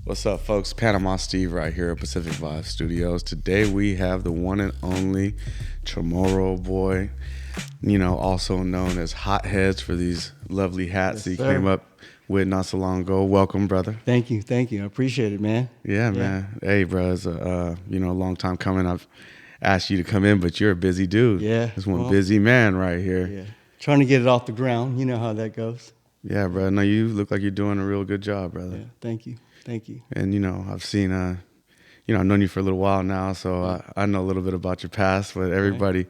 What's up, folks? Panama Steve right here at Pacific Vibe Studios. Today we have the one and only Chamorroboy, also known as Hot Headz for these lovely hats Yes, that he sir. came up with not so long ago. Welcome, brother. Thank you. I appreciate it, man. Yeah, man. Hey, bro, it's a long time coming. I've asked you to come in, but you're a busy dude. Yeah. This one Well, busy man right here. yeah. Trying to get it off the ground. You know how that goes. Yeah, bro. No, you look like you're doing a real good job, brother. Yeah. Thank you. And I've seen I've known you for a little while now, so I know a little bit about your past, but everybody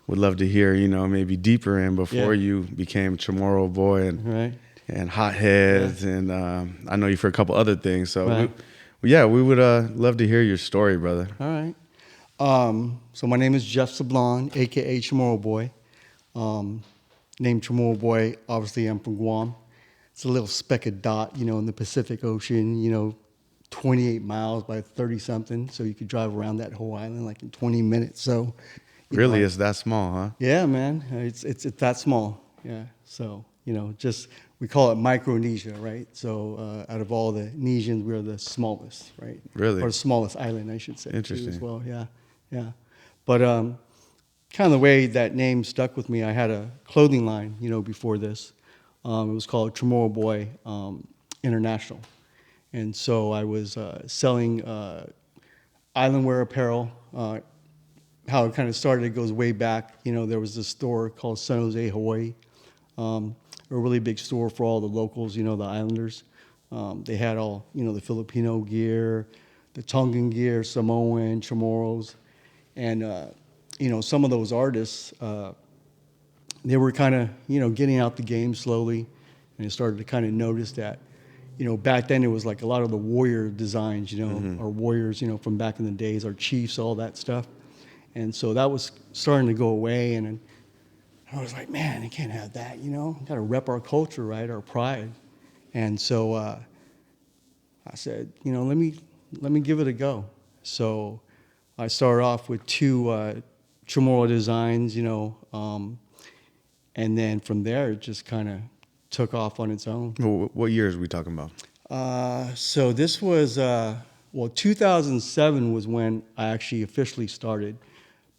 would love to hear, maybe deeper in before you became Chamorroboy and Hot Headz, and I know you for a couple other things. So, we would love to hear your story, brother. All right. So my name is Jeff Sablon, a.k.a. Chamorroboy. Named Chamorroboy, obviously I'm from Guam. It's a little speck of dot, in the Pacific Ocean, 28 miles by 30-something. So you could drive around that whole island like in 20 minutes. So Really, it's that small, huh? Yeah, man. It's that small. Yeah. So, just we call it Micronesia, right? So out of all the Nesians, we're the smallest, right? Really? Or the smallest island, I should say. Interesting. Too, as well. Yeah. Yeah. But kind of the way that name stuck with me, I had a clothing line, before this. It was called Chamorroboy International. And so I was selling island wear apparel. How it kind of started, it goes way back. There was this store called San Jose, Hawaii, a really big store for all the locals, the islanders. They had all, the Filipino gear, the Tongan gear, Samoan, Chamorros. And, some of those artists, they were kind of, getting out the game slowly. And I started to kind of notice that, back then it was like a lot of the warrior designs, our warriors, from back in the days, our chiefs, all that stuff. And so that was starting to go away, and I was like, man, I can't have that, Got to rep our culture, right, our pride. And so I said, let me give it a go. So I started off with two Chamorro designs, and then from there it just kind of took off on its own. What years are we talking about? So this was 2007 was when I actually officially started.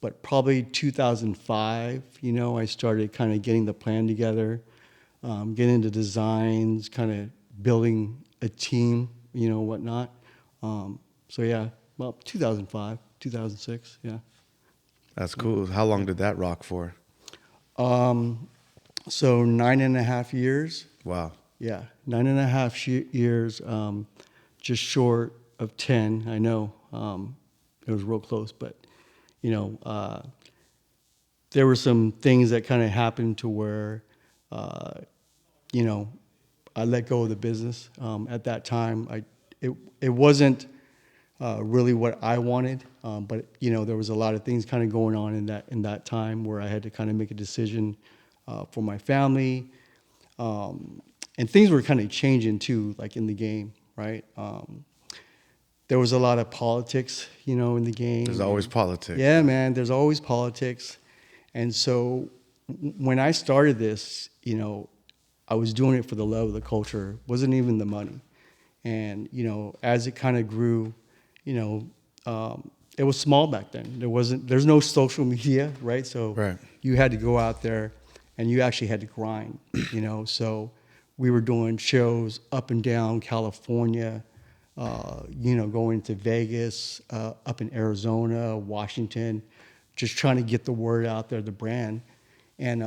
But probably 2005, I started kind of getting the plan together, getting into designs, kind of building a team, whatnot. So yeah, well, 2005, 2006, yeah. That's cool. How long did that rock for? So 9.5 years. Wow. Yeah, 9.5 years, just short of 10. I know it was real close, but there were some things that kind of happened to where, I let go of the business. At that time, it wasn't really what I wanted, but there was a lot of things kind of going on in that time where I had to kind of make a decision for my family, and things were kind of changing too, like in the game, right? There was a lot of politics, in the game. There's always politics. Yeah, man, there's always politics. And so when I started this, I was doing it for the love of the culture. It wasn't even the money. And, as it kind of grew, it was small back then. There's no social media, right? So you had to go out there and you actually had to grind, So we were doing shows up and down California, going to Vegas, up in Arizona, Washington, just trying to get the word out there, the brand. And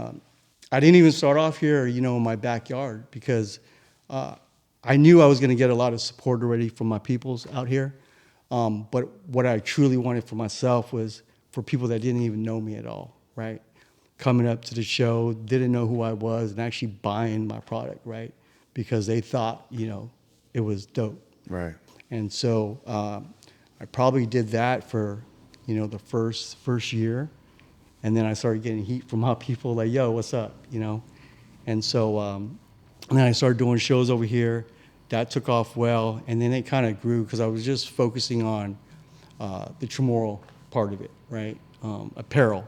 I didn't even start off here, in my backyard because I knew I was going to get a lot of support already from my peoples out here. But what I truly wanted for myself was for people that didn't even know me at all, right? Coming up to the show, didn't know who I was, and actually buying my product, right? Because they thought, it was dope. Right. And so I probably did that for, the first year. And then I started getting heat from my people like, yo, what's up, And so and then I started doing shows over here. That took off well. And then it kind of grew because I was just focusing on the Chamorro part of it, right? Apparel.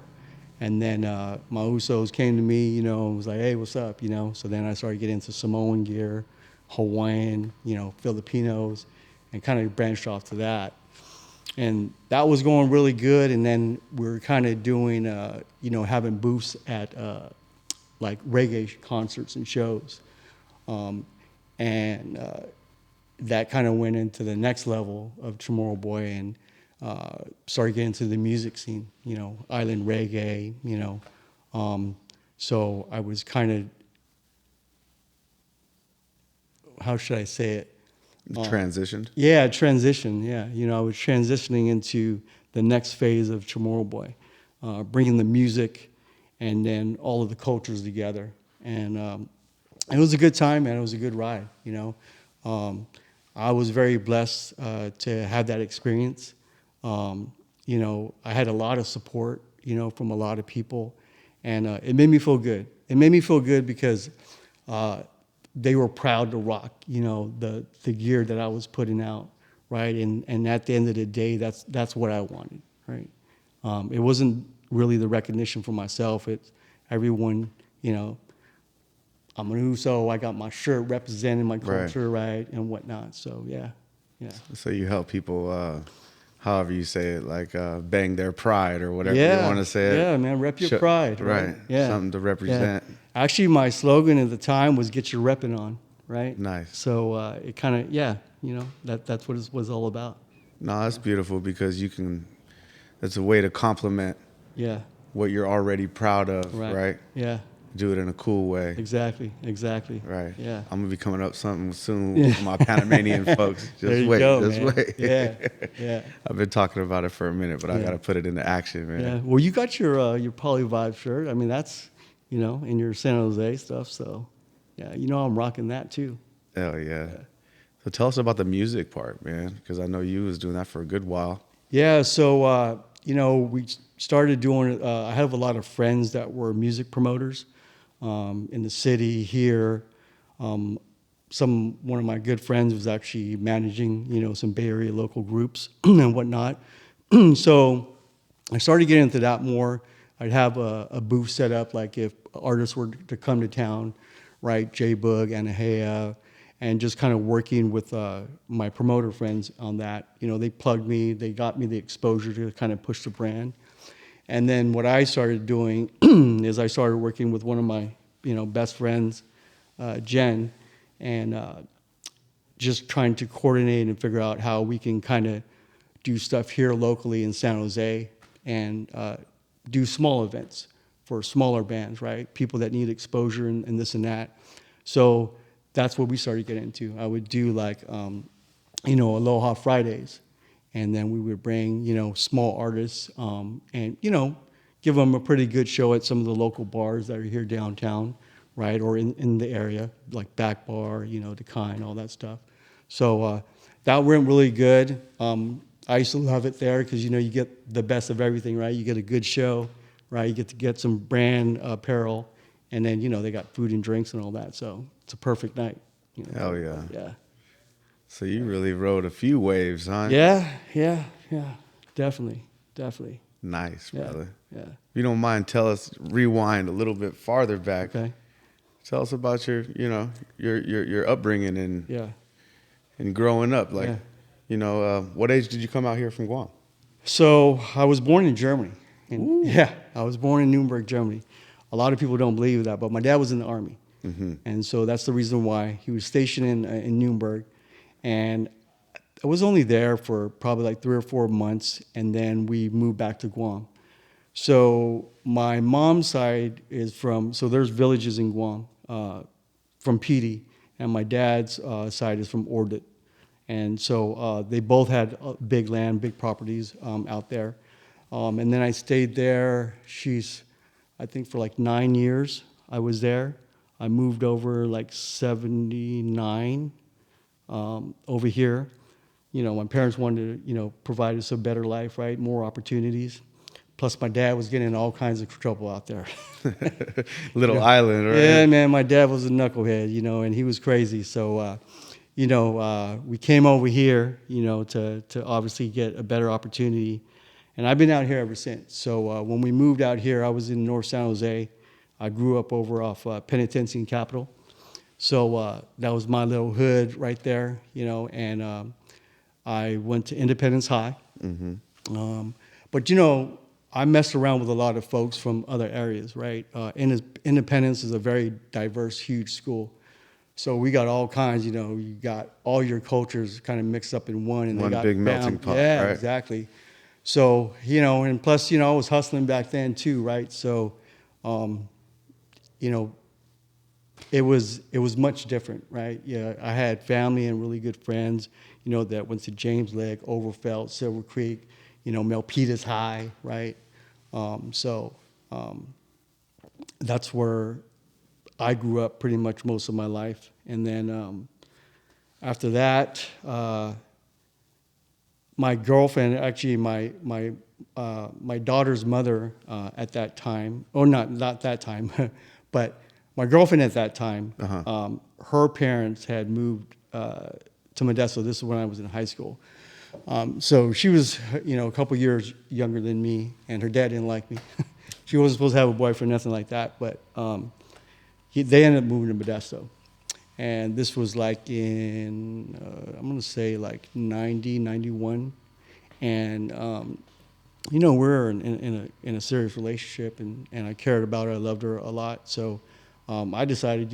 And then my Usos came to me, and was like, hey, what's up, So then I started getting into Samoan gear, Hawaiian, Filipinos. and kind of branched off to that. And that was going really good. And then we were kind of doing, having booths at like reggae concerts and shows. And that kind of went into the next level of Chamorroboy and started getting into the music scene, island reggae, so I was kind of, how should I say it? Transitioned? Yeah, transition. Yeah, I was transitioning into the next phase of Chamorroboy, bringing the music and then all of the cultures together. And it was a good time, man. It was a good ride. I was very blessed to have that experience. I had a lot of support, from a lot of people, and it made me feel good. It made me feel good because they were proud to rock, the gear that I was putting out, right? And at the end of the day, that's what I wanted, right? It wasn't really the recognition for myself. It's everyone, I'm an Uso. I got my shirt representing my culture, right, and whatnot. So yeah. So you help people, however you say it, like bang their pride or whatever you want to say it. Yeah, man, rep your pride. Right. Yeah. Something to represent. Yeah. Actually, my slogan at the time was "Get your repping on." Right. Nice. So it kind of that's what it was all about. No, that's beautiful because that's a way to compliment. Yeah. What you're already proud of, right? Yeah. Do it in a cool way. Exactly. Right. Yeah. I'm gonna be coming up something soon with my Panamanian folks. Just there you wait. go, Just man. wait. Yeah. I've been talking about it for a minute, but I gotta put it into action, man. Yeah. Well, you got your Poly Vibe shirt. I mean, that's in your San Jose stuff. So, yeah, I'm rocking that too. Hell yeah. So tell us about the music part, man, because I know you was doing that for a good while. Yeah. So we started doing. I have a lot of friends that were music promoters. In the city here. One of my good friends was actually managing, some Bay Area local groups and whatnot. So I started getting into that more. I'd have a booth set up, like if artists were to come to town, right? J-Boog, Anahea, and just kind of working with my promoter friends on that. They plugged me, they got me the exposure to kind of push the brand. And then what I started doing is I started working with one of my, best friends, Jen, and just trying to coordinate and figure out how we can kind of do stuff here locally in San Jose and do small events for smaller bands, right? People that need exposure and this and that. So that's what we started getting into. I would do like, Aloha Fridays. And then we would bring, small artists and, give them a pretty good show at some of the local bars that are here downtown, right? Or in the area, like Back Bar, the Kind, all that stuff. So that went really good. I used to love it there because, you get the best of everything, right? You get a good show, right? You get to get some brand apparel. And then, they got food and drinks and all that. So it's a perfect night. Hell yeah. Yeah. So you really rode a few waves, huh? Yeah. Definitely. Nice, brother. Yeah. If you don't mind, rewind a little bit farther back. Okay. Tell us about your upbringing and growing up. Like, what age did you come out here from Guam? So I was born in Germany. I was born in Nuremberg, Germany. A lot of people don't believe that, but my dad was in the Army. Mm-hmm. And so that's the reason why he was stationed in Nuremberg. And I was only there for probably like 3 or 4 months, and then we moved back to Guam. So my mom's side is there's villages in Guam, from Pidi, and my dad's side is from Ordit. And so they both had big land, big properties out there. And then I stayed there, I think for like 9 years I was there. I moved over like 79 over here. My parents wanted to, provide us a better life, right? More opportunities. Plus, my dad was getting in all kinds of trouble out there. Little island, right? Yeah, man, my dad was a knucklehead, and he was crazy. So, we came over here, to obviously get a better opportunity. And I've been out here ever since. So when we moved out here, I was in North San Jose. I grew up over off Penitentiary and Capitol. So that was my little hood right there, and I went to Independence High. Mm-hmm. But I messed around with a lot of folks from other areas, right? Independence is a very diverse, huge school. So we got all kinds, you got all your cultures kind of mixed up in one, and they One got big melting pot, yeah, right? exactly. So, and plus, I was hustling back then too, right? So, um, you know, it was much different, right? Yeah, I had family and really good friends, that went to James Lake, Overfelt, Silver Creek, Milpitas High, right? So that's where I grew up pretty much most of my life. And then after that, my girlfriend, actually my daughter's mother at that time, or not that time, but my girlfriend at that time, her parents had moved to Modesto. This is when I was in high school. So she was, a couple years younger than me, and her dad didn't like me. She wasn't supposed to have a boyfriend, nothing like that. But they ended up moving to Modesto. And this was like in, I'm going to say like 90, 91. And, we're in a serious relationship, and I cared about her. I loved her a lot. So I decided,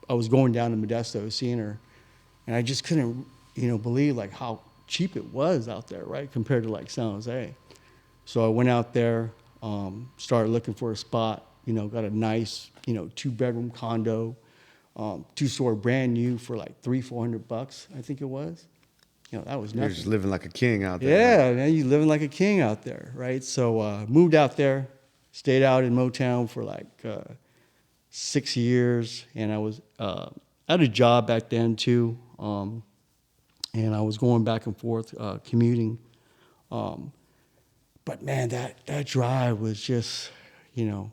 I was going down to Modesto, seeing her, and I just couldn't, believe like how cheap it was out there, right, compared to like San Jose. So I went out there, started looking for a spot, got a nice, 2-bedroom condo, 2-story brand new for like $300-400, I think it was. That was You're nothing. just living like a king out there. Yeah, man, you living like a king out there, right? So moved out there, stayed out in Motown for like 6 years, and I was had a job back then too, and I was going back and forth commuting. But man, that drive was just, it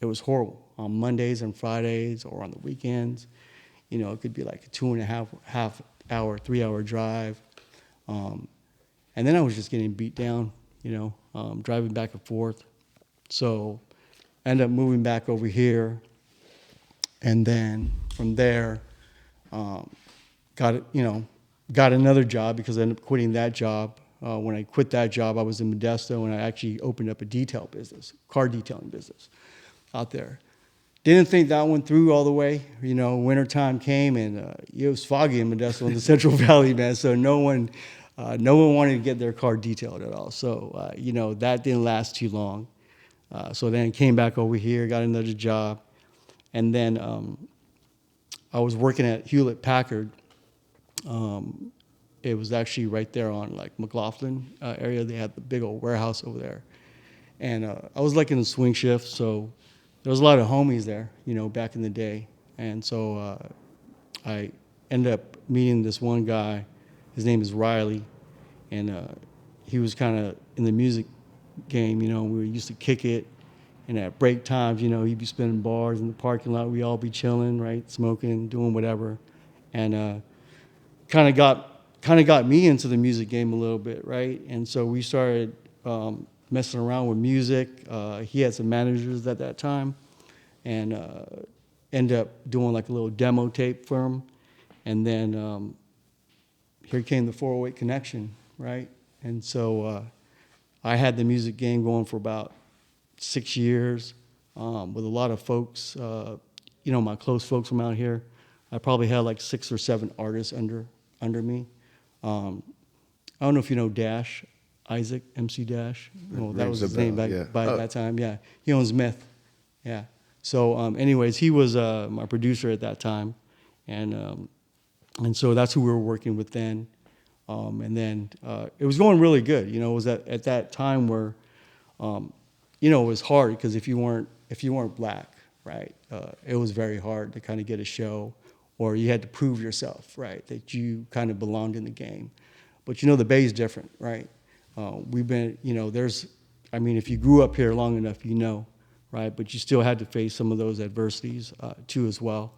was horrible on Mondays and Fridays or on the weekends. It could be like a 2.5 hour, 3-hour drive. And then I was just getting beat down, driving back and forth. So I ended up moving back over here. And then from there, got another job because I ended up quitting that job. When I quit that job, I was in Modesto, and I actually opened up a detail business, car detailing business out there. Didn't think that one through all the way. Wintertime came, and it was foggy in Modesto in the Central Valley, man. So no one wanted to get their car detailed at all. So, that didn't last too long. So then came back over here, got another job. And then I was working at Hewlett Packard. It was actually right there on like McLaughlin area. They had the big old warehouse over there. And I was like in the swing shift, so there was a lot of homies there, back in the day. And so I ended up meeting this one guy. His name is Riley, and he was kind of in the music game. We used to kick it, and at break times, he'd be spinning bars in the parking lot. We'd all be chilling, right, smoking, doing whatever, and kind of got me into the music game a little bit, right? And so we started messing around with music. He had some managers at that time, and ended up doing like a little demo tape for him. And then here came the 408 connection, right? And so I had the music game going for about 6 years with a lot of folks, my close folks from out here. I probably had like 6 or 7 artists under me. I don't know if you know Dash, Isaac, MC Dash. That was his name by that time. Yeah, he owns Myth. Yeah. So, anyways, he was my producer at that time, and so that's who we were working with then. And then it was going really good. It was at that time where, it was hard because if you weren't black, right, it was very hard to kind of get a show, or you had to prove yourself, right, that you kind of belonged in the game. But the Bay's different, right? We've been, if you grew up here long enough, right? But you still had to face some of those adversities too as well.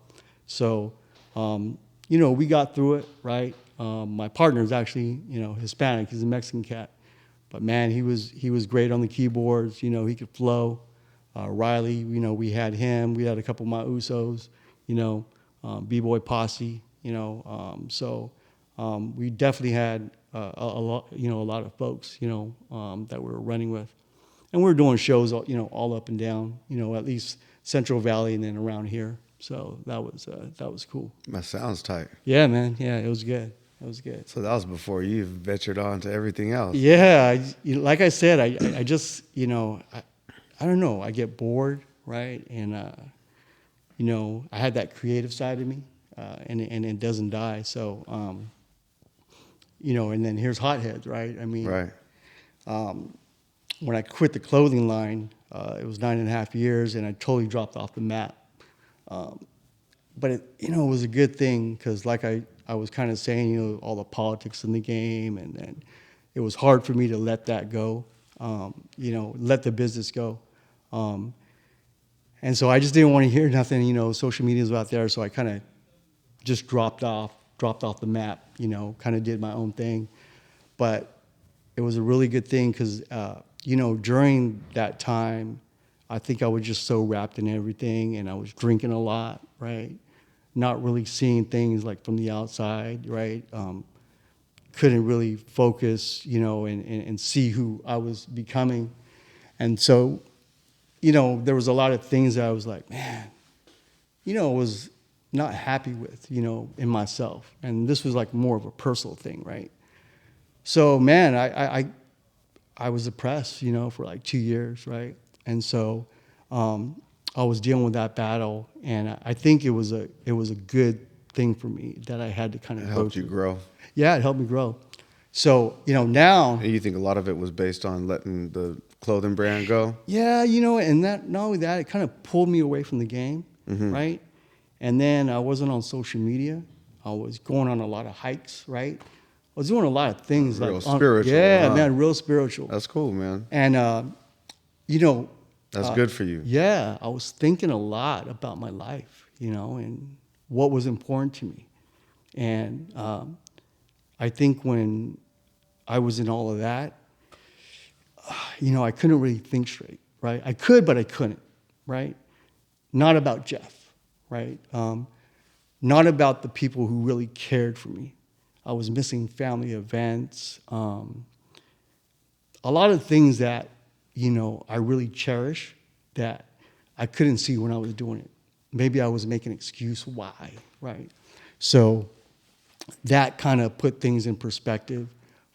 So, we got through it, right? My partner is actually, Hispanic. He's a Mexican cat, but man, he was great on the keyboards. He could flow. Riley, we had him. We had a couple of my Usos, B-Boy Posse, so we definitely had a lot, a lot of folks, that we were running with, and we were doing shows, all up and down, at least Central Valley and then around here. So that was cool. That sounds tight. Yeah, man. Yeah, it was good. It was good. So that was before you ventured on to everything else. Yeah, like I said, I just, I don't know. I get bored, right? And I had that creative side of me, and it doesn't die. So, and then here's Hot Headz, right? I mean, right. When I quit the clothing line, it was 9.5 years, and I totally dropped off the map. But it was a good thing because, like I was kind of saying, all the politics in the game, and then it was hard for me to let that go, let the business go. And so I just didn't want to hear nothing, social media was out there, so I kind of just dropped off the map, kind of did my own thing. But it was a really good thing because, during that time, I think I was just so wrapped in everything, and I was drinking a lot, right? Not really seeing things like from the outside, right? Couldn't really focus, and see who I was becoming. And so, there was a lot of things that I was like, man, was not happy with, in myself. And this was like more of a personal thing, right? So, man, I was depressed, for like 2 years, right? And so I was dealing with that battle, and I think it was a good thing for me that I had to kind of It helped you grow. Yeah, it helped me grow. So, now. And you think a lot of it was based on letting the clothing brand go? Yeah, and that, not only that, it kind of pulled me away from the game, right? And then I wasn't on social media. I was going on a lot of hikes, right? I was doing a lot of things. Real spiritual. Yeah, man, real spiritual. That's cool, man. And, that's good for you. Yeah, I was thinking a lot about my life, and what was important to me. And I think when I was in all of that, I couldn't really think straight, right? I could, but I couldn't, right? Not about Jeff, right? Not about the people who really cared for me. I was missing family events, a lot of things that, I really cherish that I couldn't see when I was doing it. Maybe I was making an excuse why, right? So that kind of put things in perspective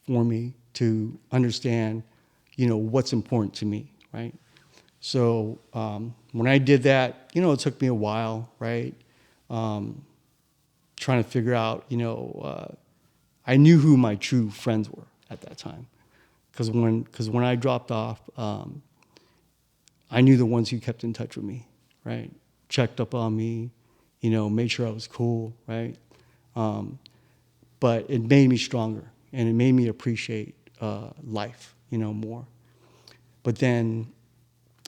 for me to understand, what's important to me, right? So when I did that, it took me a while, right? Trying to figure out, I knew who my true friends were at that time. Because when I dropped off, I knew the ones who kept in touch with me, right? Checked up on me, made sure I was cool, right? But it made me stronger, and it made me appreciate life, more. But then,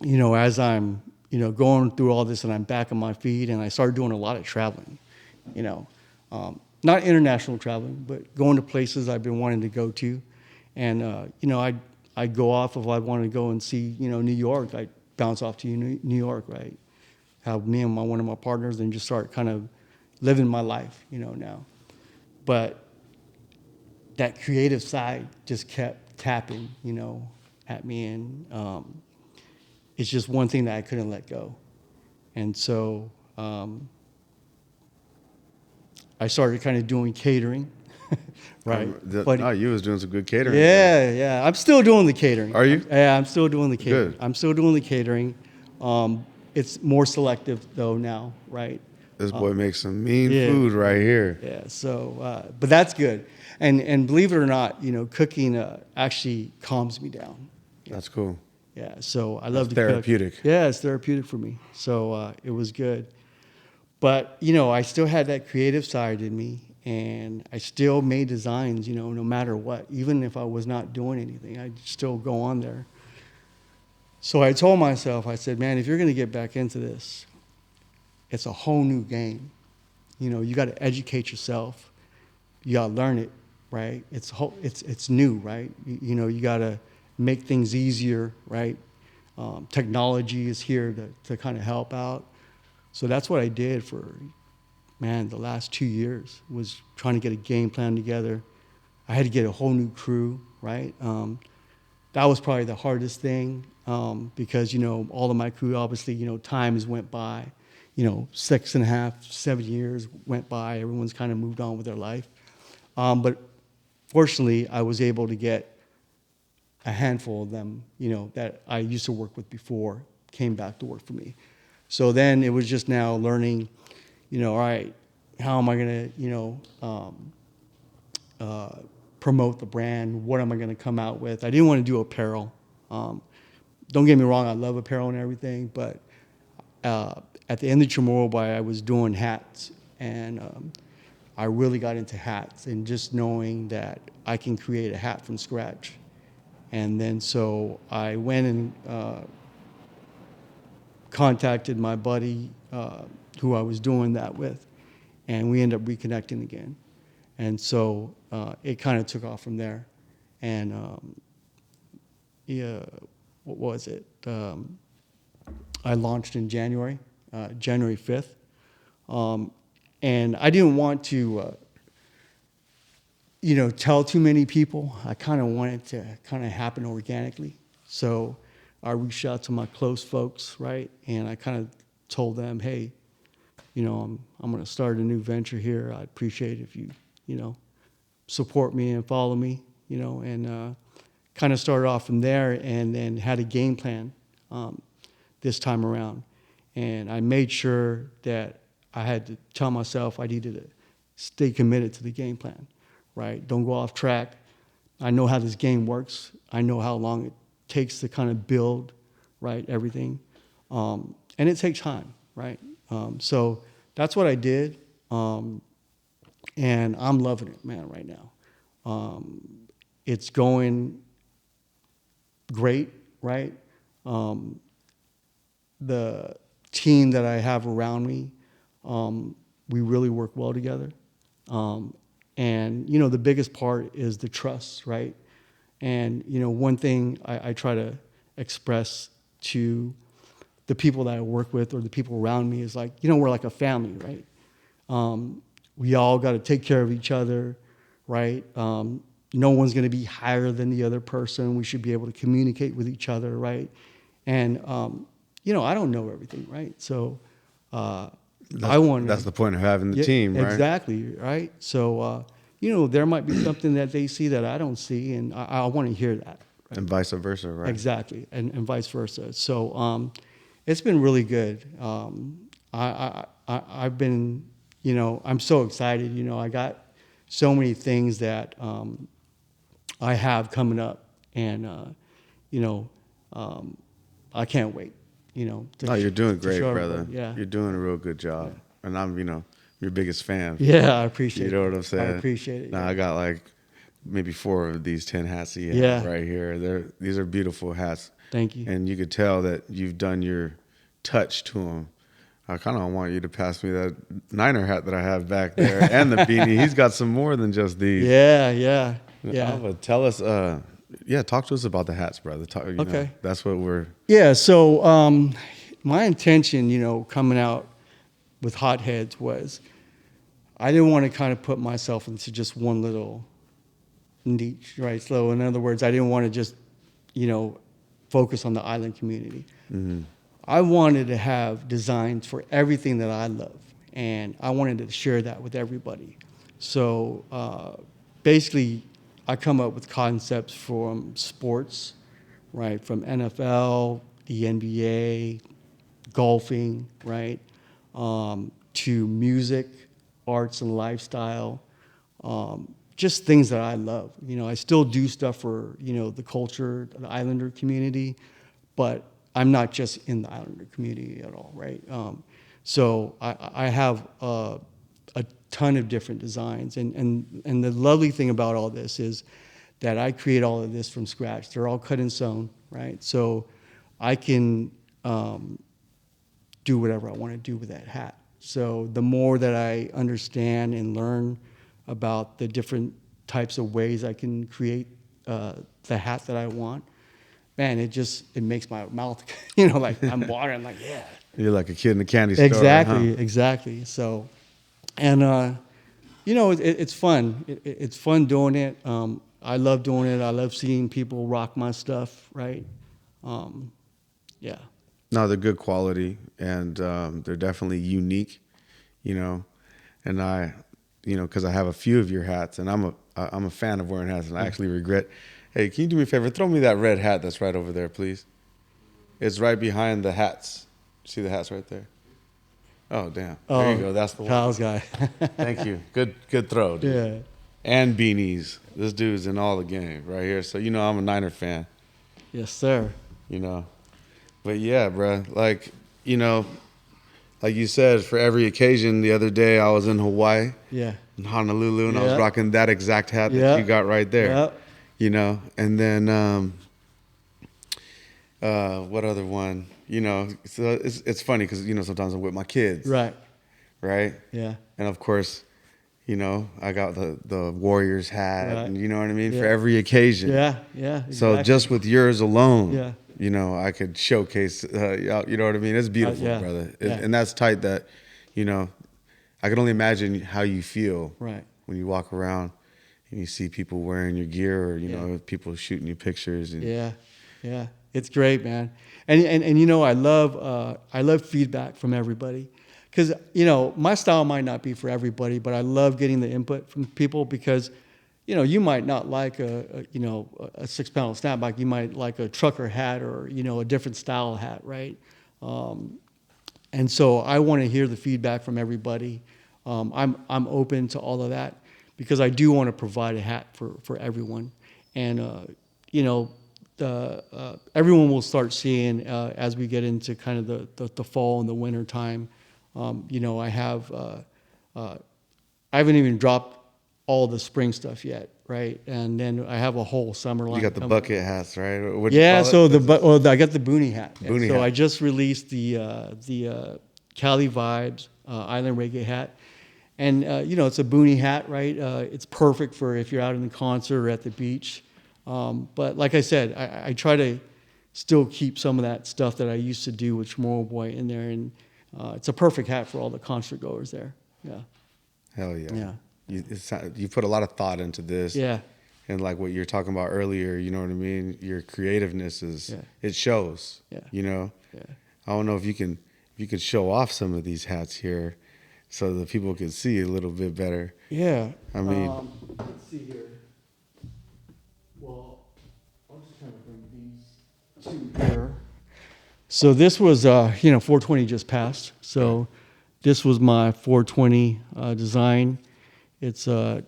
as I'm, going through all this and I'm back on my feet, and I started doing a lot of traveling, not international traveling, but going to places I've been wanting to go to. And, I'd go off if I wanted to go and see, New York. I'd bounce off to New York, right? Have me and one of my partners and just start kind of living my life, now. But that creative side just kept tapping, at me. And it's just one thing that I couldn't let go. And so I started kind of doing catering. Right. You was doing some good catering. Yeah. I'm still doing the catering. Are you? Yeah, I'm still doing the catering. Good. I'm still doing the catering. It's more selective though now, right? This boy makes some mean food right here. Yeah. So, but that's good. And believe it or not, cooking actually calms me down. That's cool. Yeah. So I love to therapeutic. cook. Yeah, it's therapeutic for me. So it was good. But I still had that creative side in me. And I still made designs, no matter what. Even if I was not doing anything, I'd still go on there. So I told myself, I said, man, if you're going to get back into this, it's a whole new game. You got to educate yourself. You got to learn it, right? It's new, right? You got to make things easier, right? Technology is here to kind of help out. So that's what I did for the last 2 years was trying to get a game plan together, I had to get a whole new crew, right? That was probably the hardest thing because, you know, all of my crew, obviously, you know, times went by, you know, 6.5, 7 years went by. Everyone's kind of moved on with their life. But fortunately, I was able to get a handful of them, you know, that I used to work with before came back to work for me. So then it was just now learning, you know, all right, how am I going to, you know, promote the brand? What am I going to come out with? I didn't want to do apparel. Don't get me wrong, I love apparel and everything, but at the end of Chamorroboy, I was doing hats, and I really got into hats and just knowing that I can create a hat from scratch. And then so I went and contacted my buddy who I was doing that with, and we ended up reconnecting again. And so it kind of took off from there. And yeah, what was it? I launched in January 5th. And I didn't want to, you know, tell too many people. I kind of wanted it to kind of happen organically. So I reached out to my close folks, right? And I kind of told them, hey, you know, I'm going to start a new venture here. I'd appreciate if you, you know, support me and follow me, you know, and kind of started off from there and then had a game plan this time around. And I made sure that I had to tell myself I needed to stay committed to the game plan, right? Don't go off track. I know how this game works. I know how long it takes to kind of build, right, everything. And it takes time, right? So that's what I did. And I'm loving it, man, right now. It's going great, right? The team that I have around me, we really work well together. And, you know, the biggest part is the trust, right? And, you know, one thing I try to express to the people that I work with or the people around me is like, you know, we're like a family, right? We all got to take care of each other, right? No one's going to be higher than the other person. We should be able to communicate with each other, right? And, you know, I don't know everything, right? So that's the point of having the team, right? Exactly, right? So, you know, there might be something that they see that I don't see, and I want to hear that. Right? And vice versa, right? Exactly, and vice versa. So it's been really good. I've been, you know, I'm so excited. You know, I got so many things that I have coming up, and, you know, I can't wait. You know, you're doing great, brother. Yeah, you're doing a real good job, and I'm, you know, your biggest fan. Yeah, I appreciate it. You know what I'm saying? I appreciate it. Now I got like maybe 4 of these 10 hats you have right here. These are beautiful hats. Thank you. And you could tell that you've done your touch to them. I kind of want you to pass me that Niner hat that I have back there and the beanie. He's got some more than just these. Yeah. But tell us, talk to us about the hats, brother. Okay. Know, that's what we're... Yeah, so my intention, you know, coming out with Hot Headz was I didn't want to kind of put myself into just one little niche, right? So in other words, I didn't want to just, you know, focus on the island community. Mm-hmm. I wanted to have designs for everything that I love, and I wanted to share that with everybody. So basically, I come up with concepts from sports, right? From NFL, the NBA, golfing, right? To music, arts and lifestyle, just things that I love. You know, I still do stuff for, you know, the culture, the Islander community, but I'm not just in the Islander community at all, right? So I have a ton of different designs, and the lovely thing about all this is that I create all of this from scratch. They're all cut and sewn, right? So I can do whatever I want to do with that hat. So the more that I understand and learn about the different types of ways I can create the hat that I want, man, it makes my mouth, you know, like I'm watering, like, yeah. You're like a kid in a candy store. Exactly. So, and It's fun. It's fun doing it. I love doing it. I love seeing people rock my stuff, right? Yeah. No, they're good quality, and they're definitely unique, you know. And because I have a few of your hats, and I'm a fan of wearing hats, and I actually regret. Hey, can you do me a favor? Throw me that red hat that's right over there, please. It's right behind the hats. See the hats right there? Oh, damn. There you go. That's the one. Kyle's guy. Thank you. Good throw, dude. Yeah. And beanies. This dude's in all the game right here. So, I'm a Niner fan, Yes, sir. But yeah, bro, like you said, for every occasion, the other day I was in Hawaii, Yeah. in Honolulu, and I was Yeah. rocking that exact hat that Yeah. you got right there. Yeah. And then what other one? So it's funny because sometimes I'm with my kids, Right. right? Yeah. And of course, I got the Warriors hat, Right. and you know what I mean, Yeah. for every occasion. Yeah. Yeah. Exactly. So just with yours alone, Yeah. I could showcase, you know what I mean? It's beautiful, yeah. brother. Yeah. And that's tight that, I can only imagine how you feel Right. when you walk around and you see people wearing your gear or, people shooting you pictures. And Yeah. Yeah. It's great, man. And I love feedback from everybody. Because, my style might not be for everybody, but I love getting the input from people because, you might not like a 6-panel snapback. You might like a trucker hat or, a different style hat, right? And so I want to hear the feedback from everybody. I'm open to all of that because I do want to provide a hat for everyone. And, everyone will start seeing as we get into kind of the fall and the winter time. I haven't even dropped all the spring stuff yet, right? And then I have a whole summer line. you got the bucket hats, right? What'd you Yeah, call so it? I got the boonie hat. Boonie so hat. I just released the Cali Vibes Island Reggae hat. And, it's a boonie hat, right? It's perfect for if you're out in the concert or at the beach. But like I said, I try to still keep some of that stuff that I used to do with Chamorroboy in there. And it's a perfect hat for all the concert goers there. Yeah. Hell yeah. Yeah. You put a lot of thought into this. Yeah. And like what you were talking about earlier, you know what I mean? Your creativeness Yeah. it shows. Yeah. Yeah. Yeah. I don't know if you can show off some of these hats here so that people can see a little bit better. Yeah. I mean, let's see here. Well, I'll just kind of bring these two here. So this was, 420 just passed. So this was my 420 design. It's a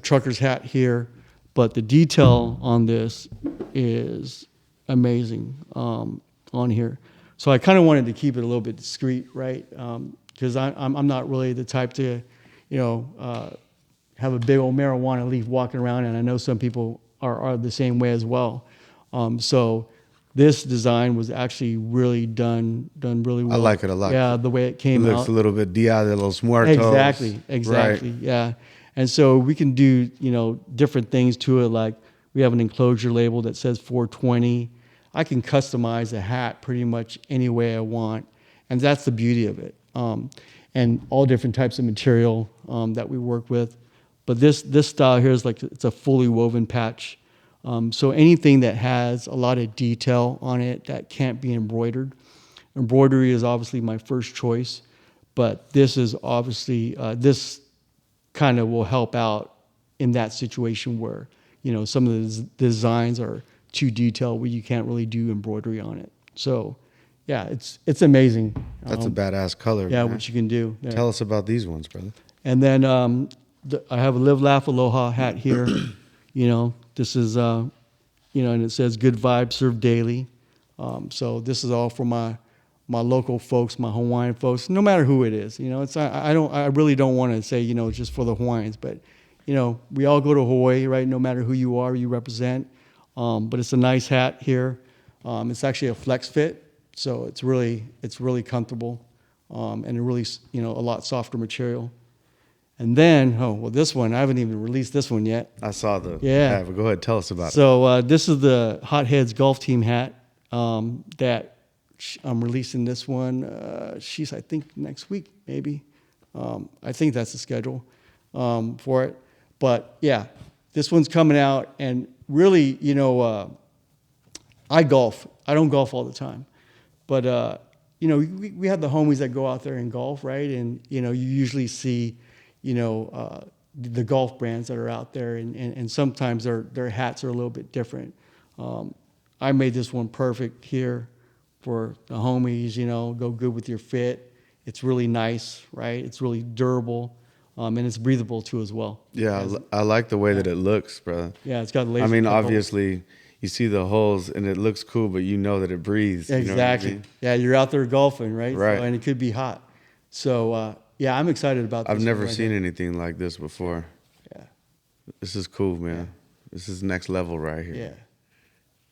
trucker's hat here, but the detail on this is amazing on here. So I kind of wanted to keep it a little bit discreet, right? Because I'm not really the type to, have a big old marijuana leaf walking around, and I know some people are the same way as well. So this design was actually really done really well. I like it a lot. Yeah, the way it it came out. looks a little bit Dia de los Muertos. Exactly. Right. Yeah. And so we can do, different things to it. Like we have an enclosure label that says 420. I can customize a hat pretty much any way I want. And that's the beauty of it. And all different types of material that we work with. But this style here is it's a fully woven patch. So anything that has a lot of detail on it that can't be embroidered. Embroidery is obviously my first choice, but this is obviously, this kind of will help out in that situation where, some of the designs are too detailed where you can't really do embroidery on it. So yeah, it's amazing. That's a badass color. Yeah, man. what you can do. Yeah. Tell us about these ones, brother. And then I have a Live, Laugh, Aloha hat here. This is, and it says good vibes served daily. So this is all for my local folks, my Hawaiian folks, no matter who it is. I really don't want to say, it's just for the Hawaiians, but, we all go to Hawaii, right? No matter who you are, you represent. But it's a nice hat here. It's actually a flex fit, so it's really comfortable, and it really, a lot softer material. And then, this one, I haven't even released this one yet. I saw the Yeah. hat, but go ahead, tell us about it. So this is the Hot Headz golf team hat that I'm releasing this one. I think next week, maybe. I think that's the schedule. for it. But yeah, this one's coming out, and really, I golf. I don't golf all the time, but we have the homies that go out there and golf, right? And you usually see, the golf brands that are out there, and sometimes their hats are a little bit different. I made this one perfect here for the homies. Go good with your fit. It's really nice, right? It's really durable, and it's breathable too as well. Yeah, I like the way that it looks, brother. Yeah, it's got laser. I mean, cut holes. obviously, you see the holes and it looks cool, but you know that it breathes. You know what I Exactly. mean? Yeah, you're out there golfing, right? Right. So, and it could be hot. So yeah, I'm excited about this. I've never right seen now. anything like this before. Yeah. This is cool, man. This is next level right here. Yeah.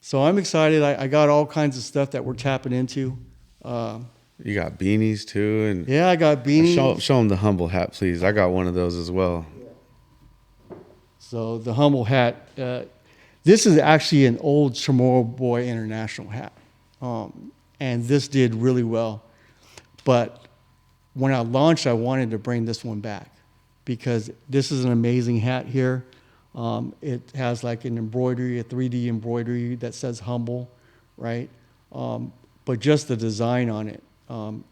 So I'm excited. I got all kinds of stuff that we're tapping into. You got beanies too, and Yeah, I got beanies. show them the humble hat, please. I got one of those as well. So the humble hat. This is actually an old Chamorroboy International hat, and this did really well. But when I launched, I wanted to bring this one back because this is an amazing hat here. It has like an embroidery, a 3D embroidery that says humble, right? But just the design on it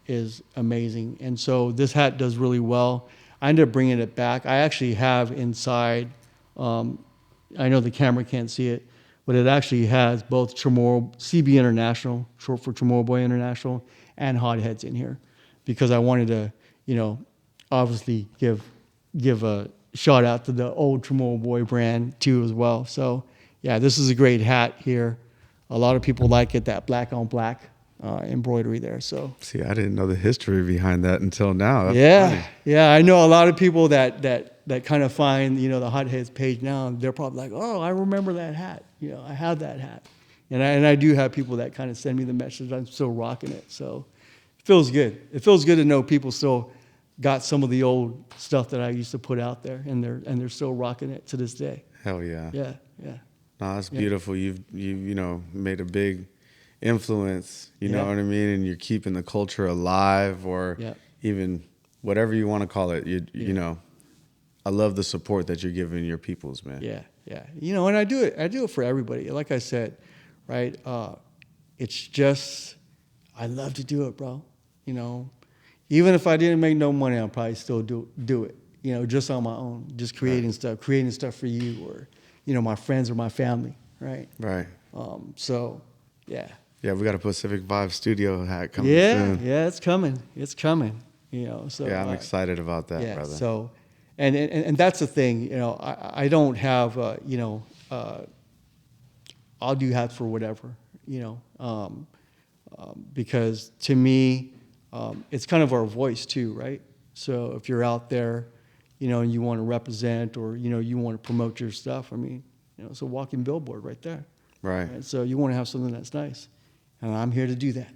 is amazing. And so this hat does really well. I ended up bringing it back. I actually have inside, I know the camera can't see it, but it actually has both CB International, short for Chamorroboy International, and Hot Headz in here because I wanted to, obviously give a shout out to the old Chamorroboy brand too as well. So yeah, this is a great hat here. A lot of people like it, that black on black embroidery there. So See, I didn't know the history behind that until now. That's funny. yeah, I know a lot of people that kind of find the Hot Headz page now, and they're probably like, oh, I remember that hat. I have that hat, and I do have people that kind of send me the message. I'm still rocking it, so it feels good. It feels good to know people still got some of the old stuff that I used to put out there, and they're still rocking it to this day. Hell yeah. Yeah. No, that's beautiful. You've made a big influence, you know what I mean? And you're keeping the culture alive, or even whatever you want to call it. You know, I love the support that you're giving your peoples, man. Yeah. And I do it for everybody. Like I said, right? It's just, I love to do it, bro. Even if I didn't make no money, I'd probably still do it, just on my own, just creating stuff for you or, my friends or my family, right? Right. So, yeah. Yeah, we got a Pacific Vibe studio hat coming soon. Yeah, it's coming. So yeah, I'm excited about that, brother. So, and that's the thing, I don't have, I'll do hats for whatever, because to me, it's kind of our voice too, right? So if you're out there, and you want to represent or, you want to promote your stuff, I mean, it's a walking billboard right there. Right. And so you want to have something that's nice. And I'm here to do that.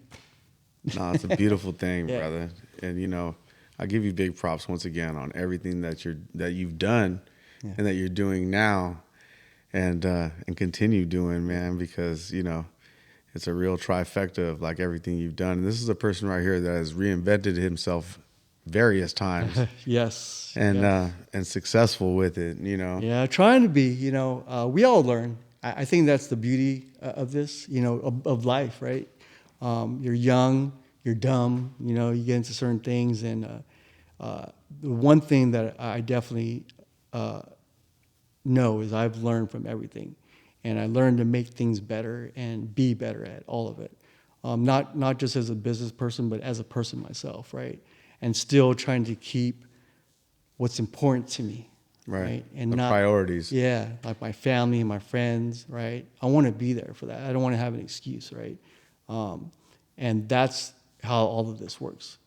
No, it's a beautiful thing, Yeah. brother. And, I give you big props once again on everything that you've done and that you're doing now and continue doing, man, because, it's a real trifecta of like everything you've done. And this is a person right here that has reinvented himself various times. Yes. And successful with it, Yeah, trying to be, we all learn. I think that's the beauty of this, of life, right? You're young, you're dumb, you get into certain things. And the one thing that I definitely know is I've learned from everything. And I learned to make things better and be better at all of it. Not just as a business person, but as a person myself, right? And still trying to keep what's important to me. Right. And the not priorities. Yeah. Like my family and my friends. Right. I want to be there for that. I don't want to have an excuse. Right. And that's how all of this works.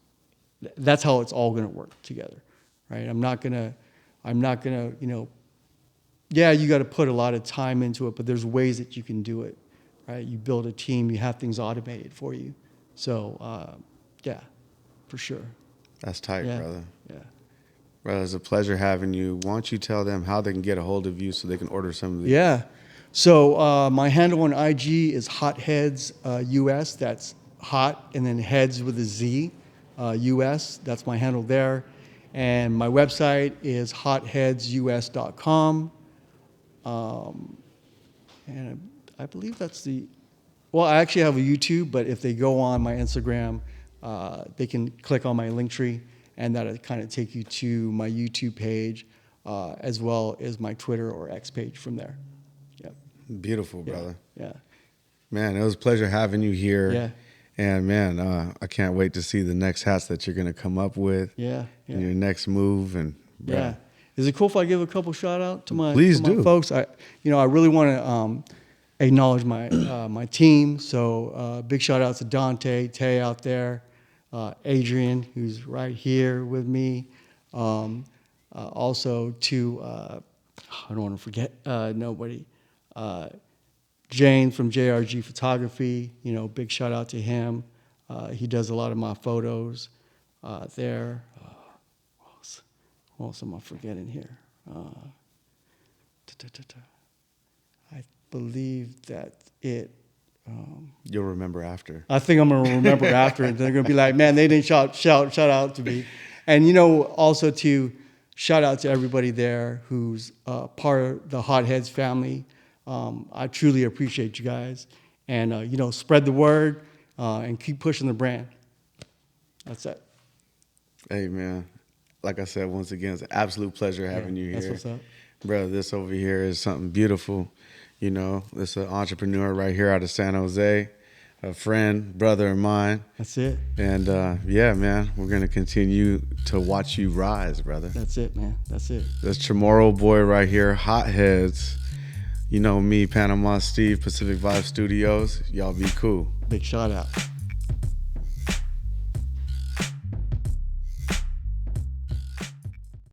That's how it's all going to work together. Right. I'm not going to, yeah, you got to put a lot of time into it, but there's ways that you can do it. Right. You build a team, you have things automated for you. So, yeah, for sure. That's tight, brother. Yeah. Brother, it's a pleasure having you. Why don't you tell them how they can get a hold of you so they can order some of these? Yeah. So my handle on IG is Hot Headz US. That's hot and then heads with a Z US. That's my handle there. And my website is hotheadzus.com. And I believe that's well, I actually have a YouTube, but if they go on my Instagram, they can click on my link tree, and that'll kind of take you to my YouTube page, as well as my Twitter or X page from there. Yep. Beautiful, brother. Yeah. Man, it was a pleasure having you here. Yeah. And man, I can't wait to see the next hats that you're going to come up with. Yeah. And your next move. And yeah. Is it cool if I give a couple shout out to my, Please do. folks? I really want to acknowledge my my team. So big shout out to Dante, Tay out there, Adrian, who's right here with me. Also to I don't want to forget nobody. Jane from JRG Photography. Big shout out to him. He does a lot of my photos there. What else am I forgetting here? I believe that's it. you'll remember after. I think I'm gonna remember after, and they're gonna be like, "Man, they didn't shout out to me." And also to shout out to everybody there who's part of the Hot Headz family. I truly appreciate you guys, and spread the word and keep pushing the brand. That's it. Hey, man. Like I said, once again, it's an absolute pleasure having you here. That's what's up. Brother, this over here is something beautiful. This is an entrepreneur right here out of San Jose, a friend, brother of mine. That's it. And yeah, man, we're going to continue to watch you rise, brother. That's it, man. That's it. That's Chamorroboy right here, Hot Headz. You know me, Panama Steve, Pacific Vibe Studios. Y'all be cool. Big shout out.